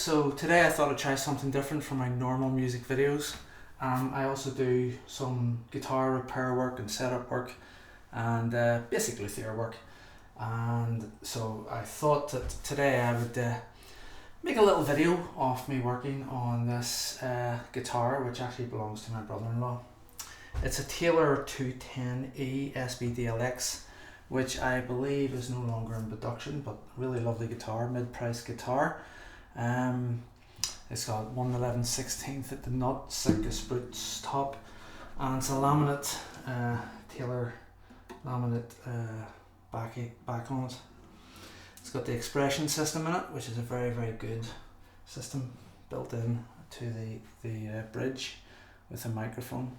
So today I thought I'd try something different from my normal music videos. I also do some guitar repair work and setup work and basic luthier work. And so I thought that today I would make a little video of me working on this guitar, which actually belongs to my brother-in-law. It's a Taylor 210E SBDLX, which I believe is no longer in production, but really lovely guitar, mid-price guitar. It's got 1/11/16 at the nut, Sitka spruce top, and it's a laminate, Taylor laminate back on it. It's got the expression system in it, which is a very good system built in to the bridge with a microphone.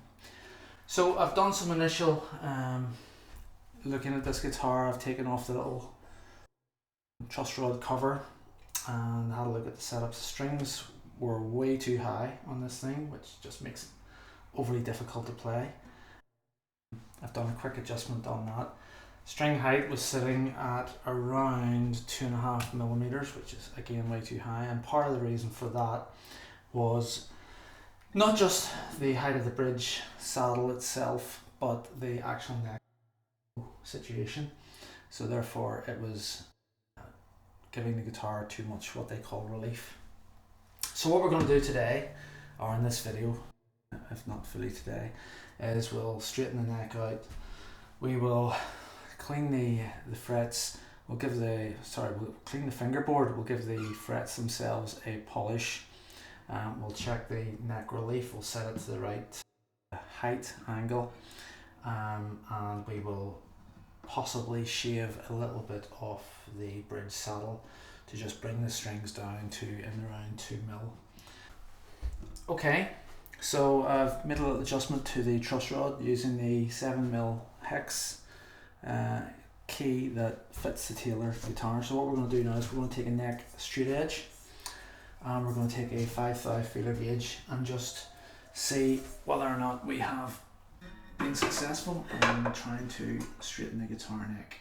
So I've done some initial looking at this guitar. I've taken off the little truss rod cover and had a look at the setup. The strings were way too high on this thing, which just makes it overly difficult to play. I've done a quick adjustment on that. String height was sitting at around 2.5 millimeters, which is again way too high, and part of the reason for that was not just the height of the bridge saddle itself, but the actual neck situation. So therefore it was giving the guitar too much what they call relief. So what we're going to do today, or in this video, if not fully today, is we'll straighten the neck out. We will clean the frets. We'll clean the fingerboard. We'll give the frets themselves a polish. We'll check the neck relief. We'll set it to the right height angle, and we will possibly shave a little bit off the bridge saddle to just bring the strings down to in around 2 mil. Okay, so I've made a little adjustment to the truss rod using the 7 mil hex key that fits the Taylor guitar. So what we're going to do now is we're going to take a neck straight edge, and we're going to take a 5/5 feeler gauge and just see whether or not we have been successful in trying to straighten the guitar neck.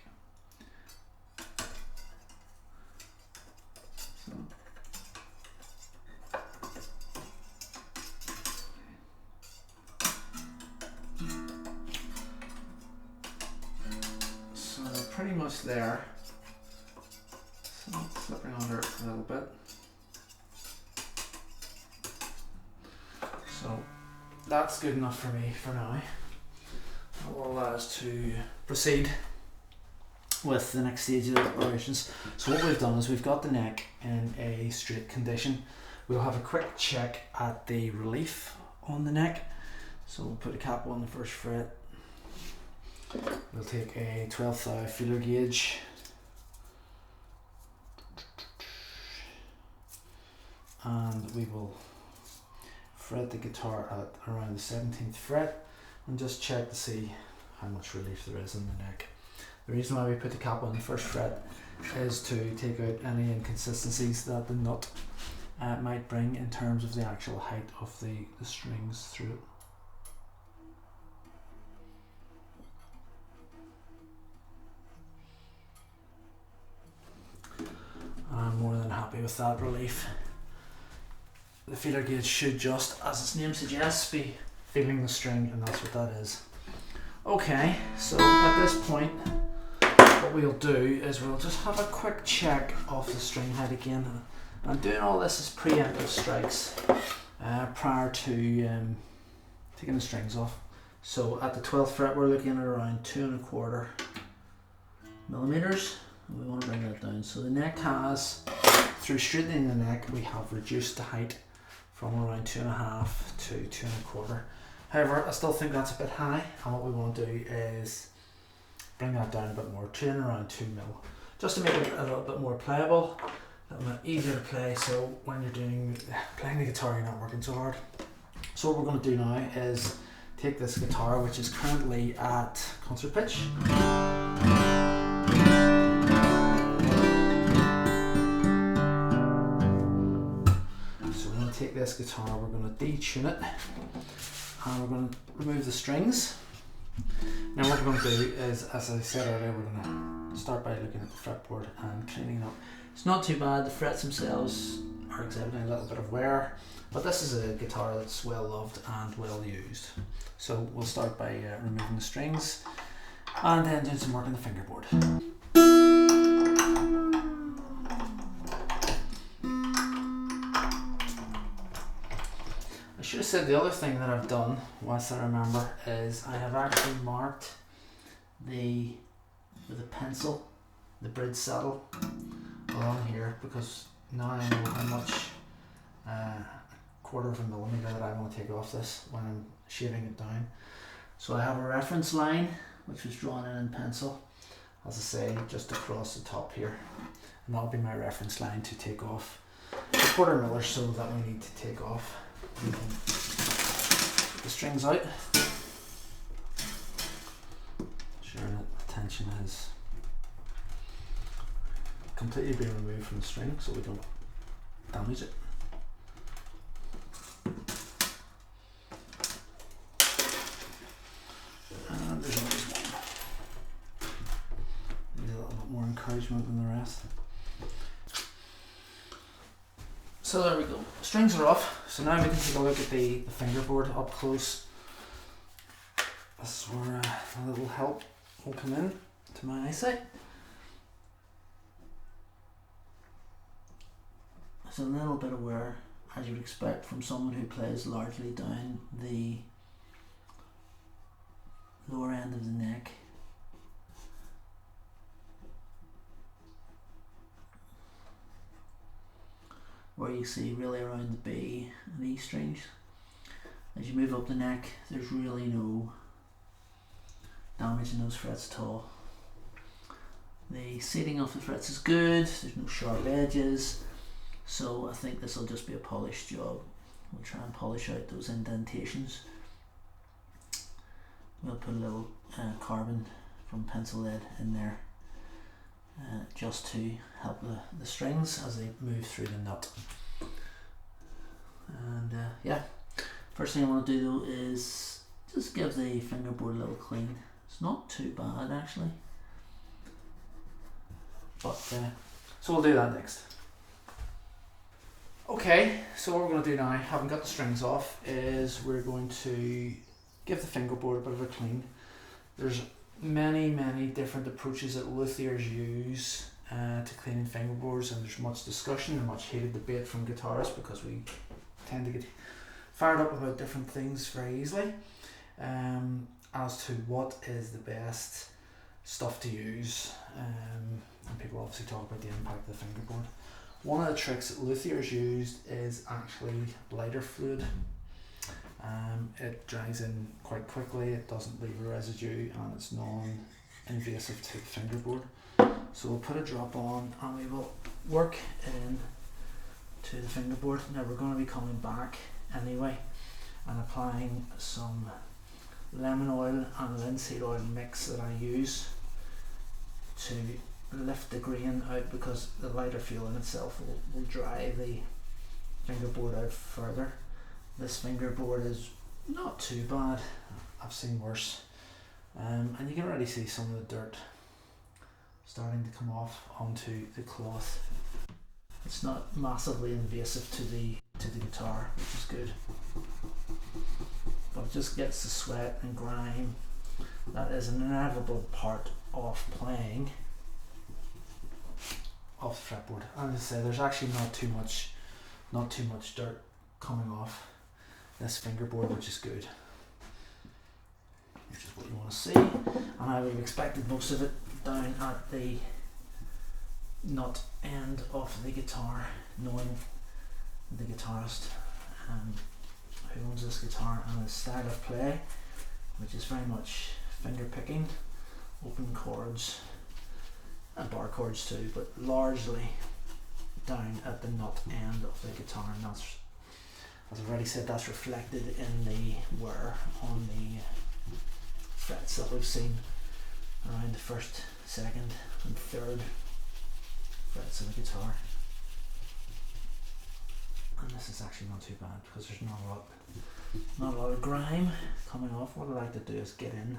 So pretty much there. So slipping under it a little bit. So that's good enough for me for now. That will allow us to proceed with the next stage of the operations. So what we've done is we've got the neck in a straight condition. We'll have a quick check at the relief on the neck. So we'll put a cap on the first fret. We'll take a 12/thou feeler gauge. And we will fret the guitar at around the 17th fret and just check to see how much relief there is in the neck. The reason why we put the cap on the first fret is to take out any inconsistencies that the nut might bring in terms of the actual height of the strings through it. I'm more than happy with that relief. The feeler gauge should just, as its name suggests, be feeling the string, and that's what that is. Okay, so at this point what we'll do is we'll just have a quick check of the string height again. I'm doing all this as preemptive strikes prior to taking the strings off. So at the 12th fret we're looking at around 2.25 millimeters. We want to bring that down. So the neck has, through straightening the neck, we have reduced the height from around 2.5 to 2.25. However, I still think that's a bit high, and what we want to do is bring that down a bit more, to around 2 mil, just to make it a little bit more playable, a little bit easier to play, so when you're playing the guitar you're not working so hard. So what we're going to do now is take this guitar, which is currently at concert pitch, take this guitar, we're going to detune it, and we're going to remove the strings. Now what we're going to do is, as I said earlier, we're going to start by looking at the fretboard and cleaning it up. It's not too bad, the frets themselves are exhibiting a little bit of wear, but this is a guitar that's well loved and well used. So we'll start by removing the strings and then doing some work on the fingerboard. I should have said the other thing that I've done, whilst I remember, is I have actually marked with a pencil the bridge saddle along here, because now I know how much 1/4 of a millimetre that I want to take off this when I'm shaving it down. So I have a reference line which was drawn in pencil, as I say, just across the top here, and that'll be my reference line to take off the 1/4 mil or so that we need to take off. Get the strings out. Sure that the tension has completely been removed from the string so we don't damage it. And there's always one. Needs a little bit more encouragement than the rest. So there we go. Strings are off. So now we can take a look at the fingerboard up close. This is where a little help will come in to my eyesight. There's a little bit of wear, as you would expect from someone who plays largely down the lower end of the neck. Where you see really around the B and E strings. As you move up the neck, there's really no damage in those frets at all. The seating of the frets is good, there's no sharp edges, so I think this will just be a polished job. We'll try and polish out those indentations. We'll put a little carbon from pencil lead in there just to help the strings as they move through the nut. And yeah, first thing I want to do though is just give the fingerboard a little clean. It's not too bad actually, but so we'll do that next. Okay, so what we're going to do now, having got the strings off, is we're going to give the fingerboard a bit of a clean. There's many different approaches that luthiers use to cleaning fingerboards, and there's much discussion and much heated debate from guitarists because we tend to get fired up about different things very easily as to what is the best stuff to use, and people obviously talk about the impact of the fingerboard. One of the tricks that luthiers used is actually lighter fluid. It dries in quite quickly, it doesn't leave a residue, and it's non-invasive to the fingerboard. So we'll put a drop on and we will work in to the fingerboard. Now we're going to be coming back anyway and applying some lemon oil and linseed oil mix that I use to lift the grain out, because the lighter fuel in itself will dry the fingerboard out further. This fingerboard is not too bad, I've seen worse, and you can already see some of the dirt starting to come off onto the cloth. It's not massively invasive to the guitar, which is good, but it just gets the sweat and grime that is an inevitable part of playing off the fretboard. And as I say, there's actually not too much dirt coming off this fingerboard, which is good, which is what you want to see. And I would have expected most of it down at the nut end of the guitar, knowing the guitarist who owns this guitar and his style of play, which is very much finger picking, open chords and bar chords too, but largely down at the nut end of the guitar, and that's, as I've already said, that's reflected in the wear on the frets that we've seen around the first, second and third frets of the guitar. And this is actually not too bad because there's not a lot of grime coming off. What I like to do is get in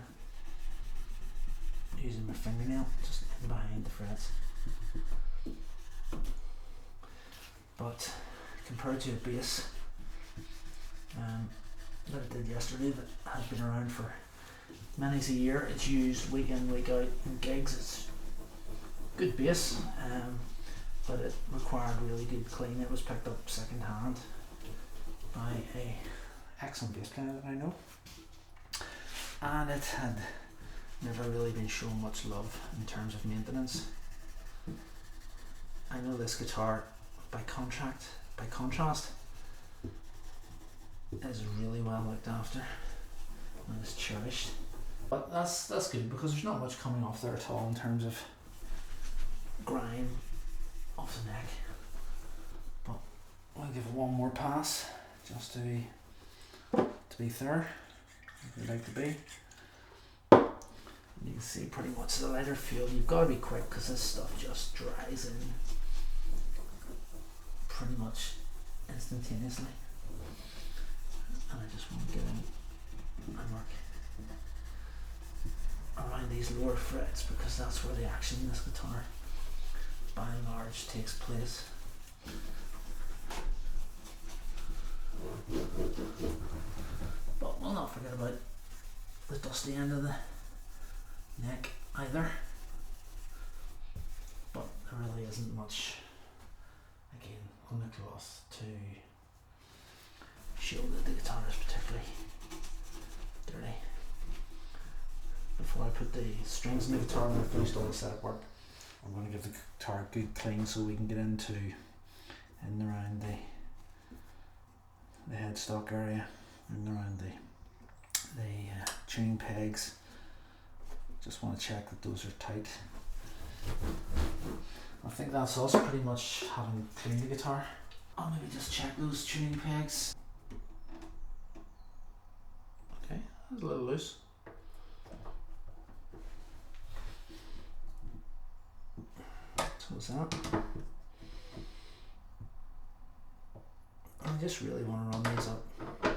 using my fingernail just in behind the frets. But compared to a bass that I did yesterday that has been around for many a year. It's used week in, week out in gigs. It's good bass, but it required really good clean. It was picked up second hand by a excellent bass player that I know, and it had never really been shown much love in terms of maintenance. I know this guitar by contrast is really well looked after and is cherished, but that's good because there's not much coming off there at all in terms of grime off the neck. But I'll give it one more pass just to be thorough, like we like to be. And you can see pretty much the lighter feel. You've got to be quick because this stuff just dries in pretty much instantaneously. And I just want to get in and work around these lower frets because that's where the action in this guitar by and large takes place. But we'll not forget about the dusty end of the neck either. But there really isn't much, again, on the cloth to show that the guitar is particularly dirty. Before I put the strings in the guitar and I've finished all the setup work, I'm going to give the guitar a good clean so we can get into in around the headstock area and around the tuning pegs. Just want to check that those are tight. I think that's us pretty much having cleaned the guitar. I'll maybe just check those tuning pegs. Okay, that's a little loose. So is that. I just really want to run these up. I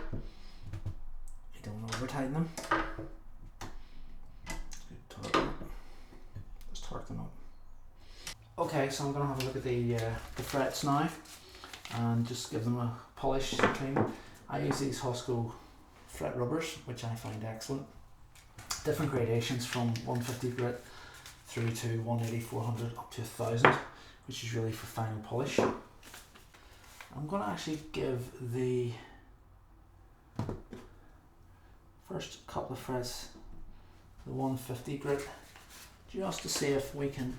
don't want to over tighten them. Just torque them up. Okay, so I'm going to have a look at the frets now and just give them a polish clean. I use these Hosco fret rubbers, which I find excellent. Different gradations from 150 grit through to 180, 400 up to 1000, which is really for final polish. I'm going to actually give the first couple of frets the 150 grit just to see if we can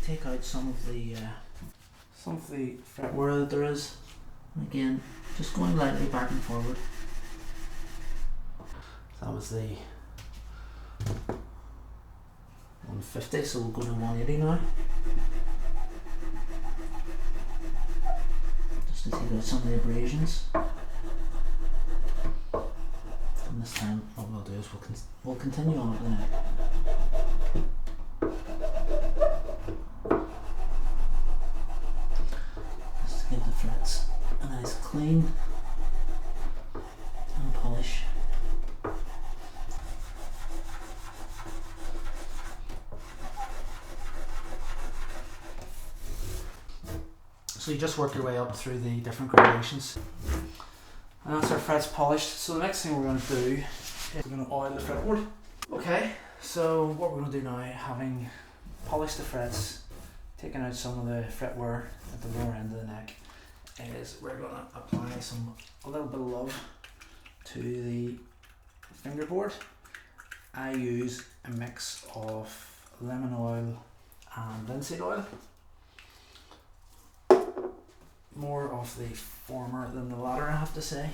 take out some of the fret wear that there is. And again, just going lightly back and forward. That was the 150, so we'll go to 180 now. Just to take out some of the abrasions. And this time what we'll do is we'll continue on up the neck. Just to give the frets a nice clean and polish. So you just work your way up through the different gradations. And that's our frets polished. So the next thing we're going to do is we're going to oil the fretboard. Okay, so what we're going to do now, having polished the frets, taken out some of the fret wear at the lower end of the neck, is we're going to apply a little bit of love to the fingerboard. I use a mix of lemon oil and linseed oil. More of the former than the latter, I have to say.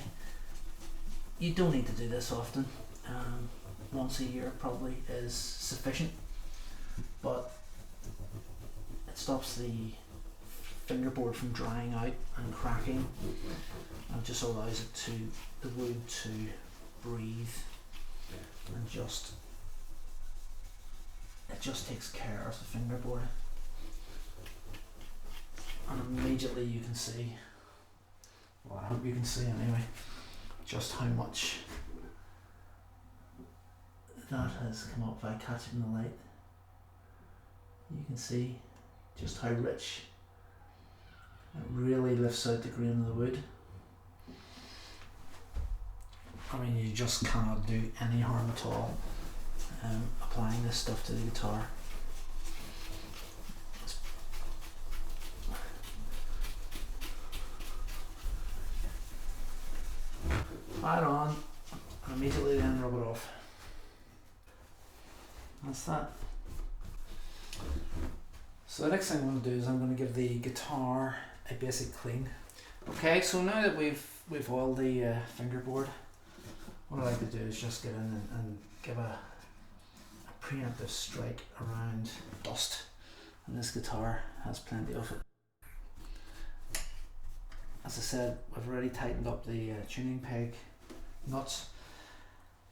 You don't need to do this often. Once a year probably is sufficient, but it stops the fingerboard from drying out and cracking, and just allows the wood to breathe, and it just takes care of the fingerboard. And immediately you can see, well, I hope you can see anyway, just how much that has come up by catching the light. You can see just how rich It really lifts out the grain of the wood. I mean, you just cannot do any harm at all applying this stuff to the guitar. Apply it on and immediately then rub it off. That's that. So the next thing I'm going to do is I'm going to give the guitar a basic clean. Okay, so now that we've oiled the fingerboard, what I like to do is just get in and give a preemptive strike around dust, and this guitar has plenty of it. As I said, I've already tightened up the tuning peg nuts.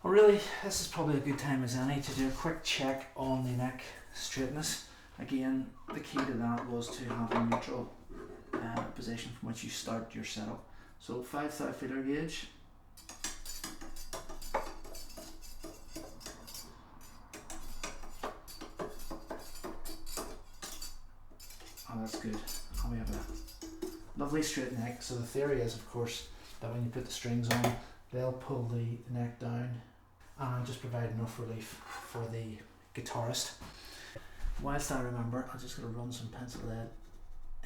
Well, really, this is probably a good time as any to do a quick check on the neck straightness. Again, the key to that was to have a neutral position from which you start your setup. So 5/3 feeler gauge. Oh, that's good. And we have a lovely straight neck. So the theory is, of course, that when you put the strings on, they'll pull the neck down and just provide enough relief for the guitarist. Whilst I remember, I'm just going to run some pencil lead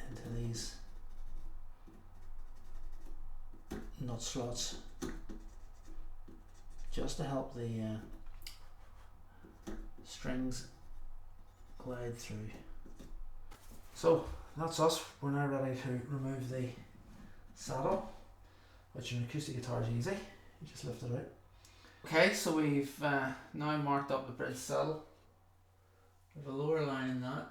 into these nut slots just to help the strings glide through. So that's us. We're now ready to remove the saddle, which in an acoustic guitar is easy. You just lift it out. Okay, so we've now marked up the bridge saddle. We have a lower line in that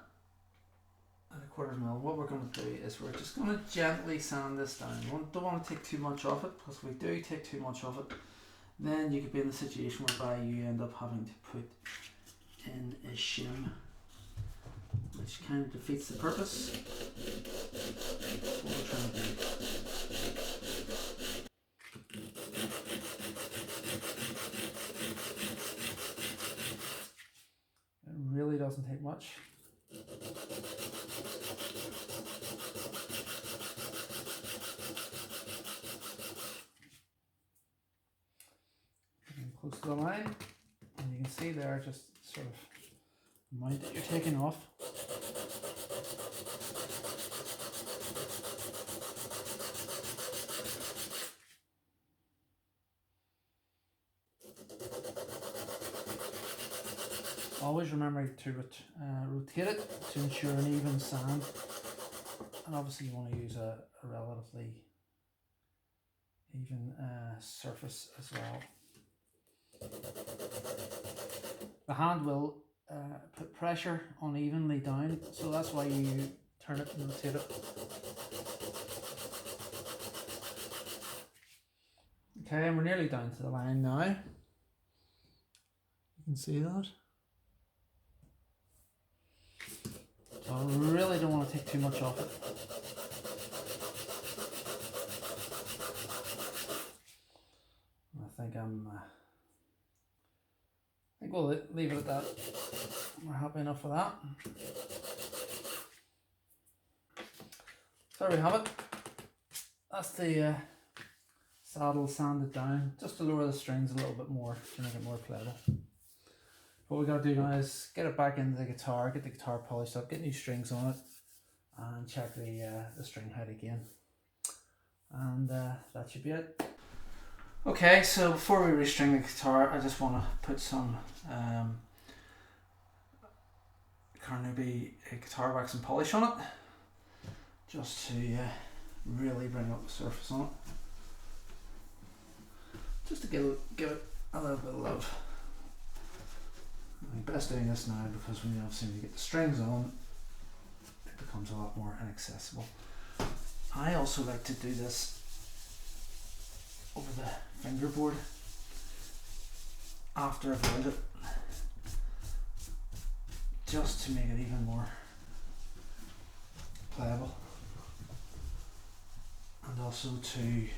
and 1/4 mil. What we're going to do is we're just going to gently sand this down. We don't want to take too much off it, because if we do take too much of it, then you could be in the situation whereby you end up having to put in a shim, which kind of defeats the purpose. That's what we're trying to do. It really doesn't take much. Getting close to the line, and you can see there just sort of mount that you're taking off. Always remember to rotate it to ensure an even sand, and obviously you want to use a relatively even surface as well. The hand will put pressure unevenly down, so that's why you turn it and rotate it. Okay, and we're nearly down to the line now. You can see that. So I really don't want to take too much off it. I think we'll leave it at that. We're happy enough with that. So there we have it. That's the saddle sanded down, just to lower the strings a little bit more to make it more playable. What we got to do now is get it back into the guitar, get the guitar polished up, get new strings on it, and check the string height again. And that should be it. Okay, so before we restring the guitar, I just want to put some Carnaby guitar wax and polish on it, just to really bring up the surface on it, just to give it a little bit of love. I'm best doing this now because when you obviously get the strings on, it becomes a lot more inaccessible. I also like to do this over the fingerboard after I've oiled it, just to make it even more playable, and also to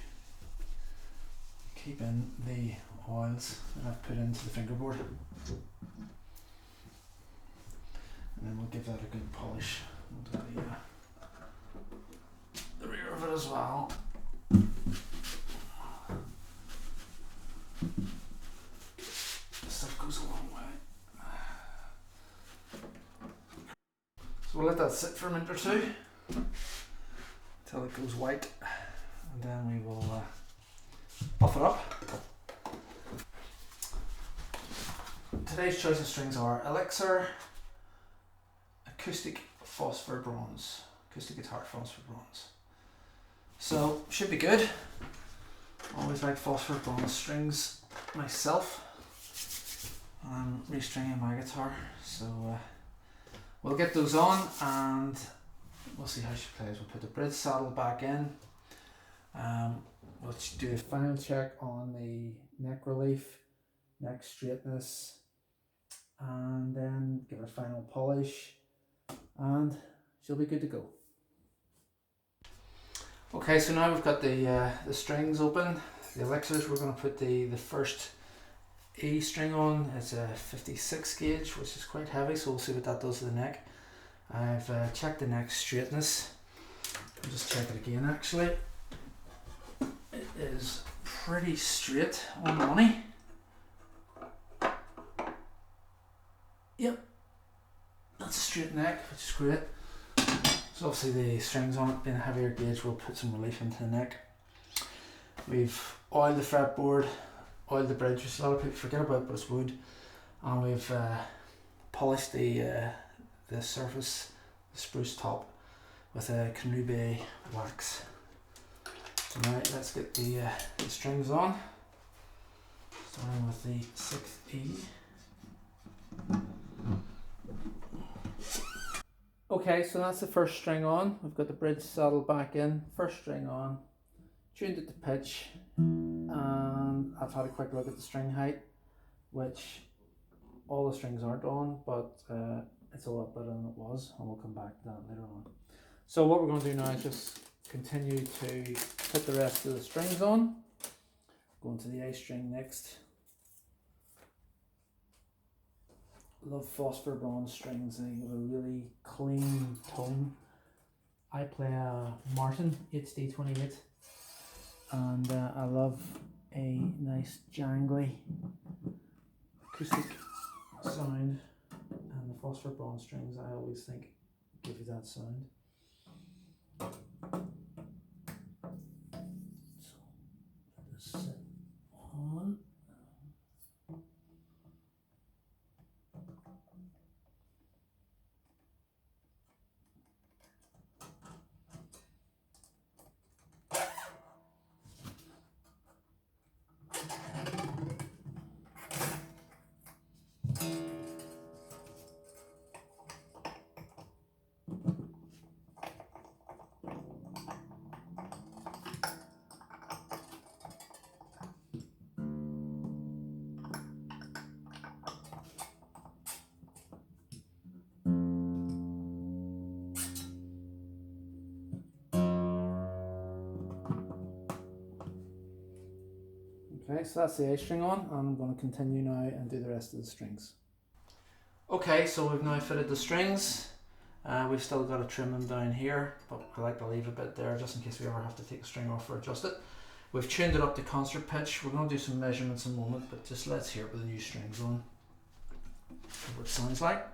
keep in the oils that I've put into the fingerboard. And then we'll give that a good polish. We'll do as well. Stuff goes a long way. So we'll let that sit for a minute or two until it goes white, and then we will buff it up. Today's choice of strings are Elixir, Acoustic, Phosphor, Bronze. Acoustic guitar, Phosphor, Bronze. So, should be good. Always like Phosphor, Bronze strings myself. I'm restringing my guitar, so we'll get those on and we'll see how she plays. We'll put the bridge saddle back in. We'll do a final check on the neck relief, neck straightness, and then give it a final polish, and she'll be good to go. Okay, so now we've got the strings open, the Elixirs. We're going to put the first E string on. It's a 56 gauge, which is quite heavy, so we'll see what that does to the neck. I've checked the neck straightness. I'll just check it again actually. It is pretty straight on the money. Yep, that's a straight neck, which is great. So obviously the strings on it being a heavier gauge will put some relief into the neck. We've oiled the fretboard, oiled the bridge, which a lot of people forget about, but it's wood. And we've polished the surface, the spruce top, with a Canoe Bay wax. So now let's get the strings on, starting with the 6th E. Okay, so that's the first string on. We've got the bridge saddle back in, first string on, tuned it to pitch, and I've had a quick look at the string height, which all the strings aren't on, but it's a lot better than it was, and we'll come back to that later on. So what we're going to do now is just continue to put the rest of the strings on. Going to the A string next. Love Phosphor Bronze strings. They have a really clean tone. I play a Martin HD28, and I love a nice jangly acoustic sound, and the Phosphor Bronze strings I always think give you that sound. So let this sit on. Okay, so that's the A string on. I'm going to continue now and do the rest of the strings. Okay, so we've now fitted the strings. We've still got to trim them down here, but I like to leave a bit there just in case we ever have to take a string off or adjust it. We've tuned it up to concert pitch. We're going to do some measurements in a moment, but just let's hear it with the new strings on. See what it sounds like.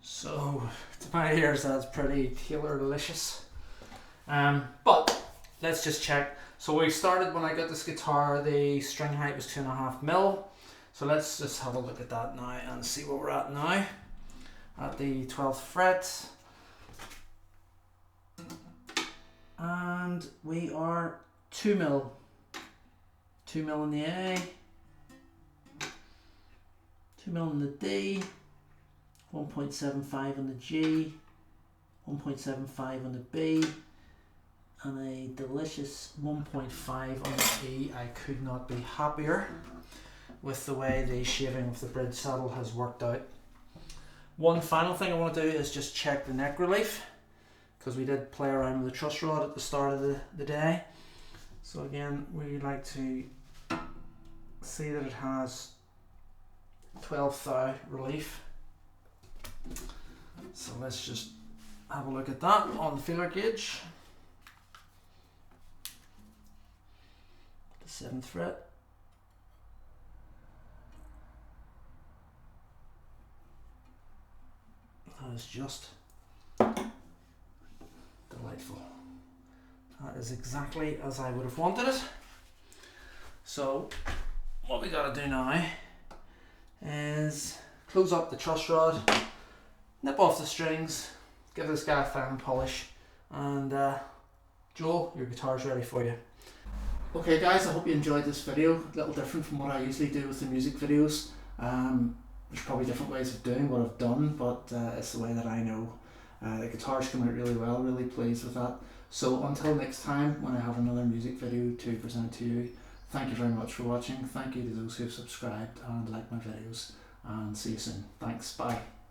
So, to my ears, that's pretty Taylor-delicious. But let's just check. So we started, when I got this guitar, the string height was 2.5 mil. So let's just have a look at that now and see where we're at now. At the 12th fret. And we are 2 mil. 2 mil in the A. 2 mil in the D. 1.75 on the G, 1.75 on the B, and a delicious 1.5 on the E. I could not be happier with the way the shaving of the bridge saddle has worked out. One final thing I want to do is just check the neck relief, because we did play around with the truss rod at the start of the day. So again, we like to see that it has 12th thou relief. So let's just have a look at that on the feeler gauge. The 7th fret. That is just delightful. That is exactly as I would have wanted it. So what we got to do now is close up the truss rod, nip off the strings, give this guy a fine polish, and Joel, your guitar's ready for you. Okay guys, I hope you enjoyed this video. A little different from what I usually do with the music videos. There's probably different ways of doing what I've done, but it's the way that I know. The guitars come out really well, really pleased with that. So until next time, when I have another music video to present to you, thank you very much for watching. Thank you to those who have subscribed and liked my videos, and see you soon. Thanks, bye.